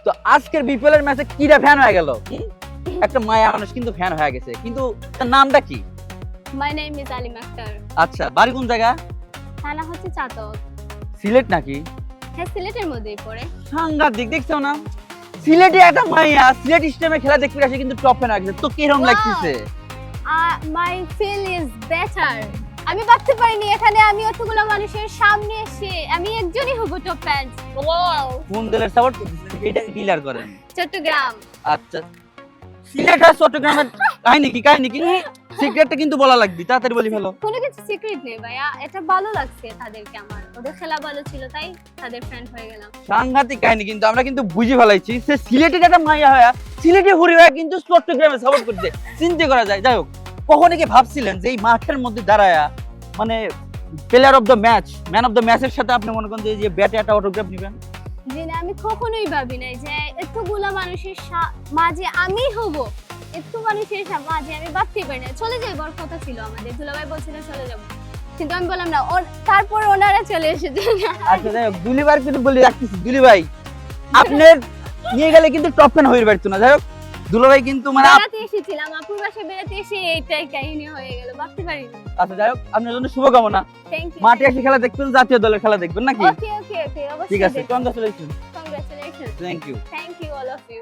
তো আজকের বিপিএল এর ম্যাচে কিরা ফ্যান হয়ে গেল? একটা মায়া মানুষ কিন্তু ফ্যান হয়ে গেছে, কিন্তু তার নামটা কি? মাই নেম ইজ আলিম আক্তার। আচ্ছা, বাড়ি কোন জায়গা? থানা হচ্ছে চাতক। সিলেট নাকি? হ্যাঁ, সিলেটের মধ্যেই পড়ে। সাংঘাতিক, দেখছো না? সিলেটে একটা মাইয়া সিলেট স্টেডিয়ামে খেলা দেখতে আসে, কিন্তু টপ ফ্যান হয়ে গেছে। তো কিরকম Wow! লাগতেছে? মাই ফিল ইজ বেটার। আমি ভাবতে পারিনি এখানে আমি অতগুলো মানুষের সামনে এসে আমি একজনই হব টপ ফ্যান। ওয়াও! কোন দলের সাপোর্ট করতেছেন এটা ক্লিয়ার করেন। চট্টগ্রাম। আচ্ছা, সিলেট আর চট্টগ্রামের কাহিনী কি সিক্রেটটা কিন্তু বলা লাগবে, তাড়াতাড়ি বলি ফেলো। কোনো কিছু সিক্রেট নেই ভাইয়া, এটা ভালো লাগছে তাদেরকে, আমার ওদের খেলা ভালো ছিল তাই তাদের ফ্রেন্ড হয়ে গেলাম। সাংঘাতিক কাহিনী, কিন্তু আমরা কিন্তু বুঝে ফেলাইছি সে সিলেটের একটা মাইয়া হয়ে সিলেটে হুড়ি হয়ে কিন্তু চট্টগ্রামে সাপোর্ট করতে চিন্তা করা যায়। যাই হোক, কখনো কি ভাবছিলেন যে এই মাঠের মধ্যে দাঁড়ায়া মানে player of the match, man of the ম্যাচের সাথে আপনি মনে করেন যে ব্যাটে একটা অটোগ্রাফ নেবেন? যে না, আমি কখনোই ভাবি নাই যে এতগুলা মানুষের মাঝে আমি হব, এত মানুষের মাঝে আমি ভাবতে পারি না। চলে যাবার কথা ছিল আমাদের, দুলাভাই বলছিল চলে যাব, কিন্তু আমি বললাম না, তারপর ওনারা চলে এসেছে। আচ্ছা যাই হোক, দুলিবার কিন্তু বলি রাখতেছি, দুলি ভাই আপনার নিয়ে গেলে কিন্তু টপ ফ্যান হয়ে পারতো না। যাই হোক, দুলাভাই কিন্তু মানে বেড়াতে এসেছিলাম, আপুর বাসায় বেড়াতে এসে এইটাই কাহিনী হয়ে গেল, ভাবতে পারিনি। আচ্ছা যাই হোক, আপনার জন্য শুভকামনা। Thank you. মাঠে এসে খেলা দেখবেন, জাতীয় দলের খেলা দেখবেন নাকি? ওকে ওকে ওকে, অবশ্যই। ঠিক আছে, congratulation. Congratulation. Thank you. Thank you all of you.